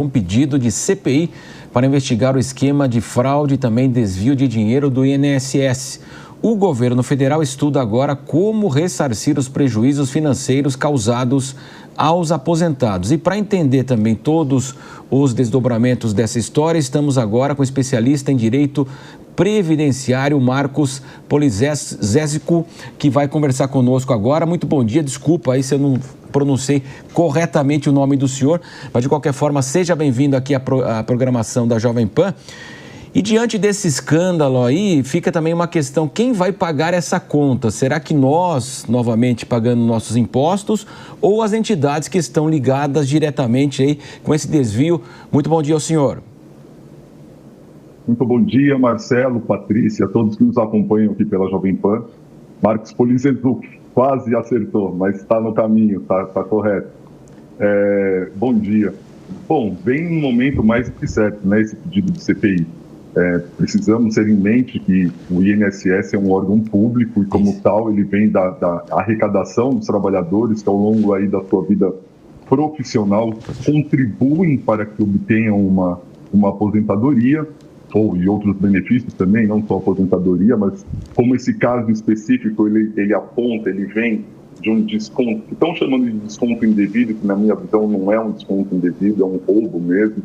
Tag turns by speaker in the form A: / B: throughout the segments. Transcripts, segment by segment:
A: Um pedido de CPI para investigar o esquema de fraude e também desvio de dinheiro do INSS. O governo federal estuda agora como ressarcir os prejuízos financeiros causados aos aposentados. E para entender também todos os desdobramentos dessa história, estamos agora com o especialista em direito previdenciário, Marcos Polizésico, que vai conversar conosco agora. Muito bom dia, desculpa aí se eu não pronunciei corretamente o nome do senhor, mas de qualquer forma, seja bem-vindo aqui à programação da Jovem Pan. E diante desse escândalo aí, fica também uma questão, quem vai pagar essa conta? Será que nós, novamente, pagando nossos impostos, ou as entidades que estão ligadas diretamente aí com esse desvio? Muito bom dia ao senhor.
B: Muito bom dia, Marcelo, Patrícia, todos que nos acompanham aqui pela Jovem Pan. Marcos Polizésico, quase acertou, mas está no caminho, está correto. Bom dia. Bom, vem um momento mais do que certo, né, esse pedido de CPI. Precisamos ter em mente que o INSS é um órgão público e, como tal, ele vem da arrecadação dos trabalhadores que, ao longo aí da sua vida profissional, contribuem para que obtenham uma aposentadoria e outros benefícios também, não só aposentadoria, mas como esse caso específico, ele aponta, ele vem de um desconto, que estão chamando de desconto indevido, que na minha visão não é um desconto indevido, é um roubo mesmo,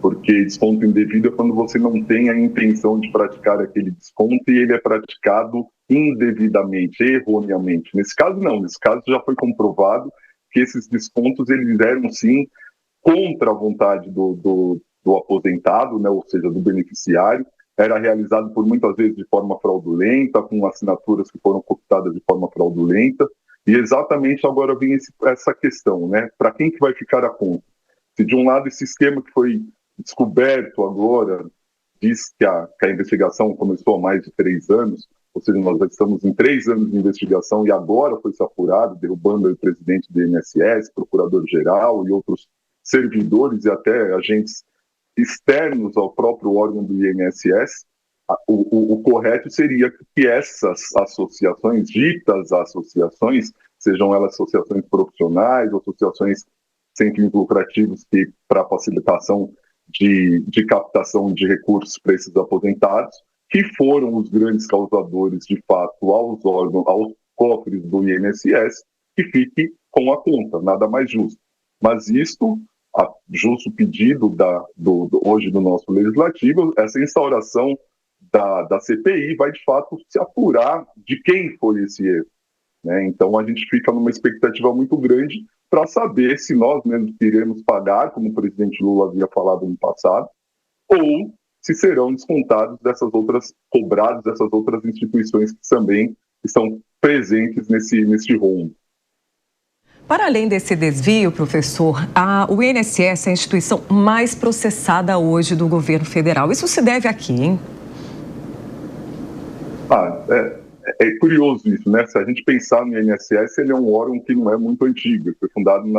B: porque desconto indevido é quando você não tem a intenção de praticar aquele desconto e ele é praticado indevidamente, erroneamente. Nesse caso não, nesse caso já foi comprovado que esses descontos eles eram sim contra a vontade do aposentado, né, ou seja, do beneficiário, era realizado por muitas vezes de forma fraudulenta, com assinaturas que foram cooptadas de forma fraudulenta, e exatamente agora vem essa questão, né, para quem que vai ficar a conta? Se de um lado esse esquema que foi descoberto agora, diz que a investigação começou há mais de 3 anos, ou seja, nós já estamos em 3 anos de investigação e agora foi se apurado, derrubando o presidente do INSS, procurador-geral e outros servidores e até agentes externos ao próprio órgão do INSS, o correto seria que essas associações, ditas associações, sejam elas associações profissionais, associações sem fins lucrativos que para facilitação de captação de recursos para esses aposentados, que foram os grandes causadores, de fato, aos cofres do INSS, que fique com a conta, nada mais justo. Mas isto, justo pedido hoje do nosso legislativo, essa instauração da CPI vai, de fato, se apurar de quem foi esse erro, né? Então, a gente fica numa expectativa muito grande para saber se nós mesmos iremos pagar, como o presidente Lula havia falado no passado, ou se serão descontados cobrados dessas outras instituições que também estão presentes nesse rombo.
C: Para além desse desvio, professor, o INSS é a instituição mais processada hoje do governo federal. Isso se deve a quê, hein?
B: É curioso isso, né? Se a gente pensar no INSS, ele é um órgão que não é muito antigo. Ele foi fundado no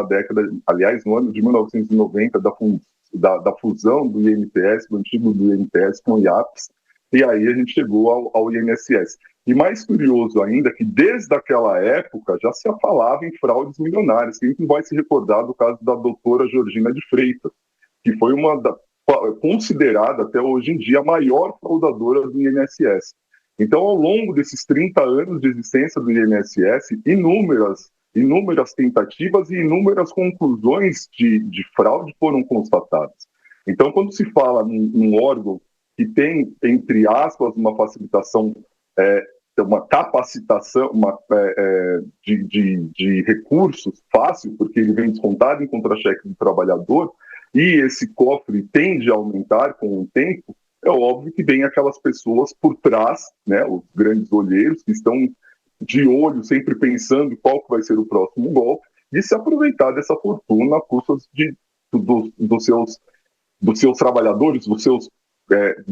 B: ano de 1990, da fusão do INPS, do antigo do INPS com o IAPS, e aí a gente chegou ao INSS. E mais curioso ainda que desde aquela época já se falava em fraudes milionárias. Quem vai se recordar do caso da doutora Georgina de Freitas, que foi considerada até hoje em dia a maior fraudadora do INSS. Então, ao longo desses 30 anos de existência do INSS, inúmeras tentativas e inúmeras conclusões de fraude foram constatadas. Então, quando se fala num órgão que tem, entre aspas, uma facilitação, uma capacitação de recursos fácil, porque ele vem descontado em contra-cheque do trabalhador, e esse cofre tende a aumentar com o tempo, é óbvio que vem aquelas pessoas por trás, né, os grandes olheiros, que estão de olho, sempre pensando qual que vai ser o próximo golpe, e se aproveitar dessa fortuna a custa dos seus trabalhadores, dos seus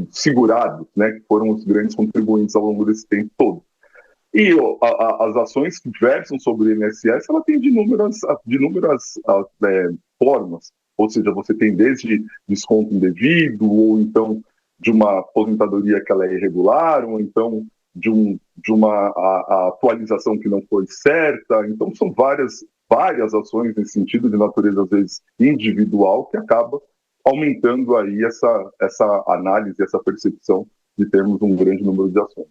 B: segurados, né, que foram os grandes contribuintes ao longo desse tempo todo. E as ações que versam sobre o INSS, ela tem de inúmeras formas, ou seja, você tem desde desconto indevido, ou então de uma aposentadoria que ela é irregular, ou então de uma atualização que não foi certa. Então, são várias ações nesse sentido, de natureza, às vezes, individual, que acaba aumentando aí essa análise, essa percepção de termos um grande número de ações.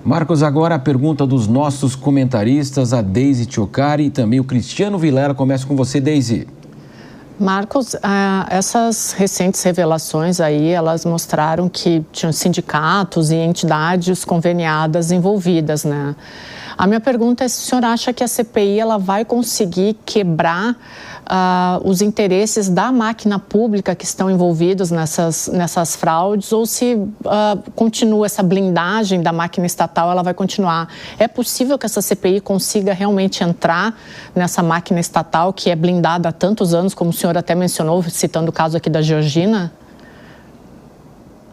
A: Marcos, agora a pergunta dos nossos comentaristas, a Deise Tchocari e também o Cristiano Vilela. Começa com você, Deise.
D: Marcos, essas recentes revelações aí, elas mostraram que tinham sindicatos e entidades conveniadas envolvidas, né? A minha pergunta é se o senhor acha que a CPI ela vai conseguir quebrar os interesses da máquina pública que estão envolvidos nessas fraudes, ou se continua essa blindagem da máquina estatal, ela vai continuar. É possível que essa CPI consiga realmente entrar nessa máquina estatal que é blindada há tantos anos, como o senhor até mencionou, citando o caso aqui da Georgina?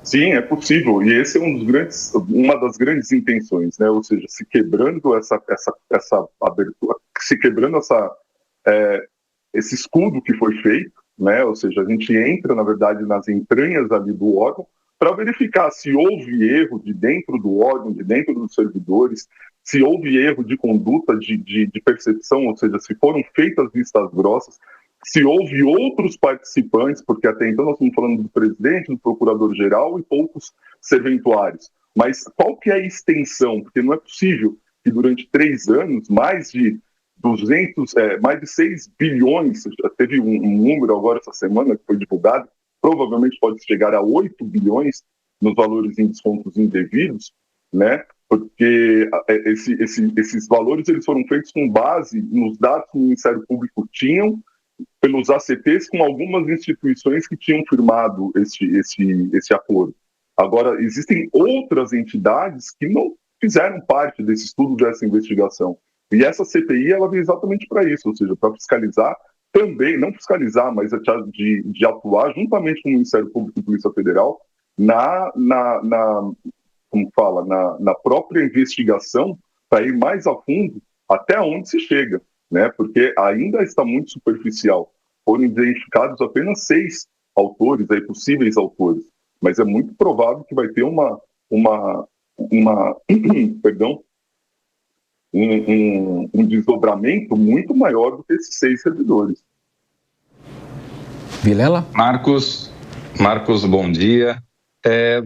B: Sim, é possível, e esse é uma das grandes intenções, né? Ou seja, se quebrando essa abertura, se quebrando esse escudo que foi feito, né? Ou seja, a gente entra, na verdade, nas entranhas ali do órgão para verificar se houve erro de dentro do órgão, de dentro dos servidores, se houve erro de conduta, de percepção, ou seja, se foram feitas vistas grossas, se houve outros participantes, porque até então nós estamos falando do presidente, do procurador-geral e poucos serventuários. Mas qual que é a extensão? Porque não é possível que durante 3 anos, mais de 6 bilhões, teve um número agora essa semana que foi divulgado, provavelmente pode chegar a 8 bilhões nos valores em descontos indevidos, né? Porque esses valores eles foram feitos com base nos dados que o Ministério Público tinham, pelos ACTs, com algumas instituições que tinham firmado esse acordo. Agora, existem outras entidades que não fizeram parte desse estudo, dessa investigação. E essa CPI, ela vem exatamente para isso, ou seja, para fiscalizar também, não fiscalizar, mas de atuar juntamente com o Ministério Público e Polícia Federal na própria investigação, para ir mais a fundo até onde se chega, né? Porque ainda está muito superficial. Foram identificados apenas 6 autores, possíveis autores, mas é muito provável que vai ter um desdobramento muito maior do que esses 6 servidores.
A: Vilela?
E: Marcos, bom dia.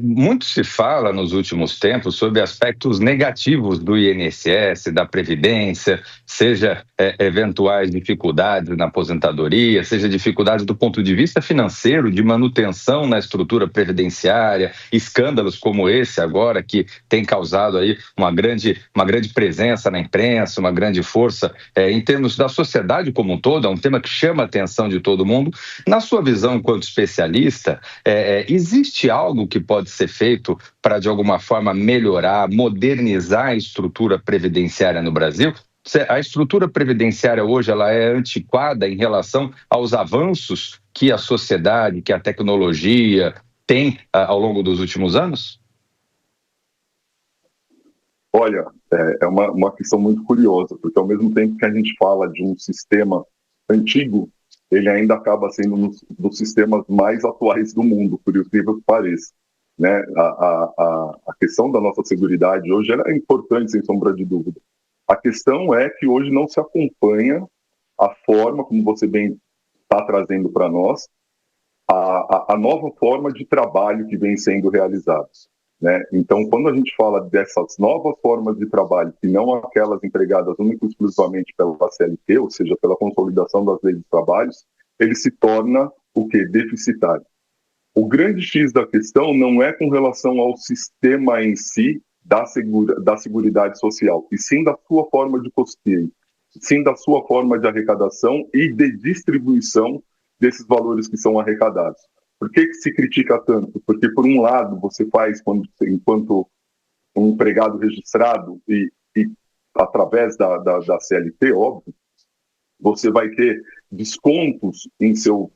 E: Muito se fala nos últimos tempos sobre aspectos negativos do INSS, da Previdência, seja eventuais dificuldades na aposentadoria, seja dificuldades do ponto de vista financeiro, de manutenção na estrutura previdenciária, escândalos como esse agora, que tem causado aí uma grande presença na imprensa, uma grande força em termos da sociedade como um todo. É um tema que chama a atenção de todo mundo. Na sua visão enquanto especialista, existe algo que pode ser feito para, de alguma forma, melhorar, modernizar a estrutura previdenciária no Brasil? A estrutura previdenciária hoje ela é antiquada em relação aos avanços que a sociedade, que a tecnologia tem ao longo dos últimos anos?
B: Olha, é uma questão muito curiosa, porque ao mesmo tempo que a gente fala de um sistema antigo, ele ainda acaba sendo um dos sistemas mais atuais do mundo, por incrível que pareça. Né? A questão da nossa seguridade hoje ela é importante, sem sombra de dúvida. A questão é que hoje não se acompanha a forma, como você bem está trazendo para nós, a nova forma de trabalho que vem sendo realizados. Né? Então, quando a gente fala dessas novas formas de trabalho, que não aquelas empregadas única e exclusivamente pela CLT, ou seja, pela consolidação das leis de trabalho, ele se torna o quê? Deficitário. O grande X da questão não é com relação ao sistema em si da Seguridade Social, e sim da sua forma de custeio, sim da sua forma de arrecadação e de distribuição desses valores que são arrecadados. Por que se critica tanto? Porque, por um lado, você faz, enquanto um empregado registrado e através da CLT, óbvio, você vai ter descontos em seus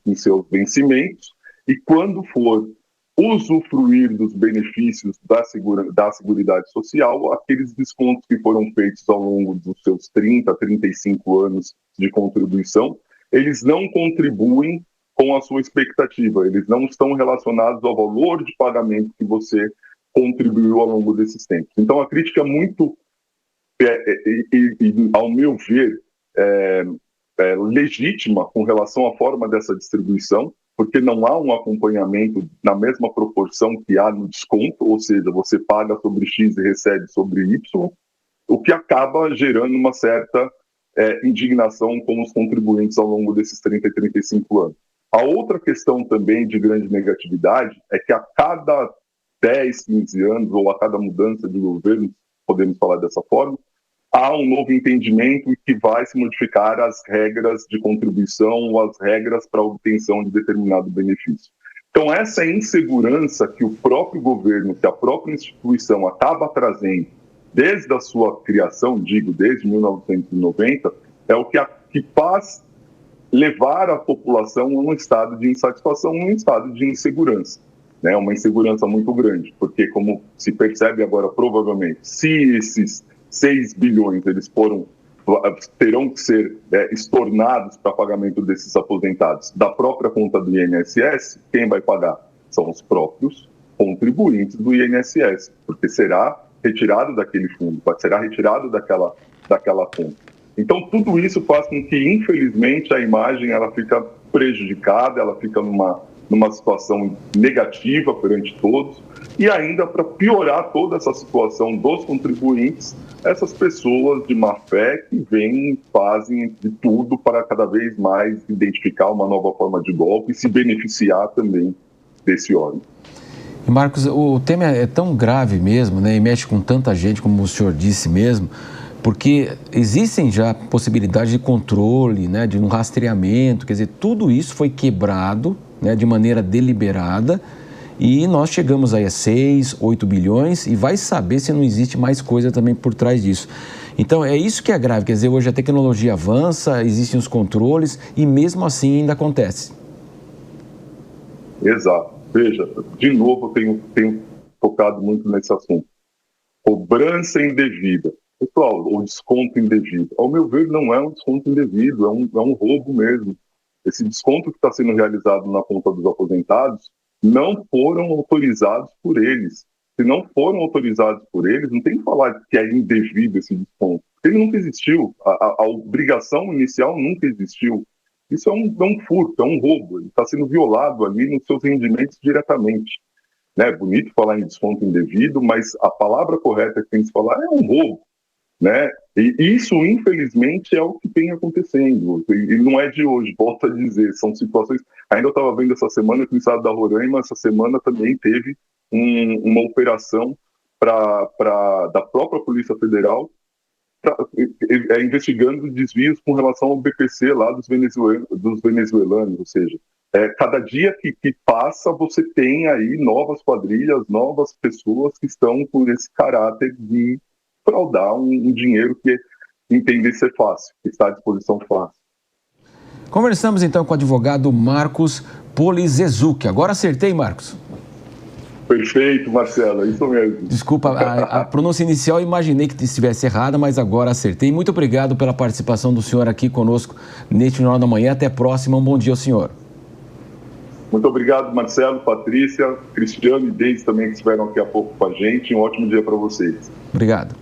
B: vencimentos, e quando for usufruir dos benefícios da Seguridade Social, aqueles descontos que foram feitos ao longo dos seus 30, 35 anos de contribuição, eles não contribuem com a sua expectativa, eles não estão relacionados ao valor de pagamento que você contribuiu ao longo desses tempos. Então, a crítica é muito, ao meu ver, legítima com relação à forma dessa distribuição, porque não há um acompanhamento na mesma proporção que há no desconto, ou seja, você paga sobre X e recebe sobre Y, o que acaba gerando uma certa indignação com os contribuintes ao longo desses 30 e 35 anos. A outra questão também de grande negatividade é que a cada 10, 15 anos, ou a cada mudança de governo, podemos falar dessa forma, há um novo entendimento que vai se modificar as regras de contribuição ou as regras para a obtenção de determinado benefício. Então, essa insegurança que o próprio governo, que a própria instituição acaba trazendo desde a sua criação, digo, desde 1990, é o que faz levar a população a um estado de insatisfação, um estado de insegurança. Né? Uma insegurança muito grande, porque como se percebe agora, provavelmente, se esses 6 bilhões eles terão que ser estornados para pagamento desses aposentados da própria conta do INSS, quem vai pagar? São os próprios contribuintes do INSS, porque será retirado daquele fundo, será retirado daquela conta. Então, tudo isso faz com que, infelizmente, a imagem ela fica prejudicada, ela fica numa situação negativa perante todos, e ainda para piorar toda essa situação dos contribuintes, essas pessoas de má fé que vêm e fazem de tudo para cada vez mais identificar uma nova forma de golpe e se beneficiar também desse órgão.
A: Marcos, o tema é tão grave mesmo, né, e mexe com tanta gente, como o senhor disse mesmo, porque existem já possibilidades de controle, né, de um rastreamento, quer dizer, tudo isso foi quebrado, né, de maneira deliberada, e nós chegamos aí a 6, 8 bilhões e vai saber se não existe mais coisa também por trás disso. Então, é isso que é grave, quer dizer, hoje a tecnologia avança, existem os controles e mesmo assim ainda acontece.
B: Exato. Veja, de novo eu tenho focado muito nesse assunto. Cobrança indevida. Pessoal, o desconto indevido. Ao meu ver, não é um desconto indevido, é um roubo mesmo. Esse desconto que está sendo realizado na conta dos aposentados não foram autorizados por eles. Se não foram autorizados por eles, não tem que falar que é indevido esse desconto. Ele nunca existiu. A obrigação inicial nunca existiu. Isso é um furto, é um roubo. Ele está sendo violado ali nos seus rendimentos diretamente. É bonito falar em desconto indevido, mas a palavra correta que tem que se falar é um roubo. Né? E isso, infelizmente, é o que vem acontecendo. E não é de hoje, volto a dizer, são situações... Ainda eu estava vendo essa semana que o estado da Roraima, essa semana também teve uma operação da própria Polícia Federal investigando desvios com relação ao BPC lá dos venezuelanos, ou seja, cada dia que passa você tem aí novas quadrilhas, novas pessoas que estão com esse caráter de fraudar um dinheiro que entender ser fácil, que está à disposição fácil.
A: Conversamos então com o advogado Marcos Polizezuc. Agora acertei, Marcos?
B: Perfeito, Marcelo, é isso mesmo.
A: Desculpa, a pronúncia inicial eu imaginei que estivesse errada, mas agora acertei. Muito obrigado pela participação do senhor aqui conosco neste Jornal da Manhã. Até a próxima, um bom dia ao senhor.
B: Muito obrigado, Marcelo, Patrícia, Cristiano e Deise também que estiveram aqui há pouco com a gente. Um ótimo dia para vocês.
A: Obrigado.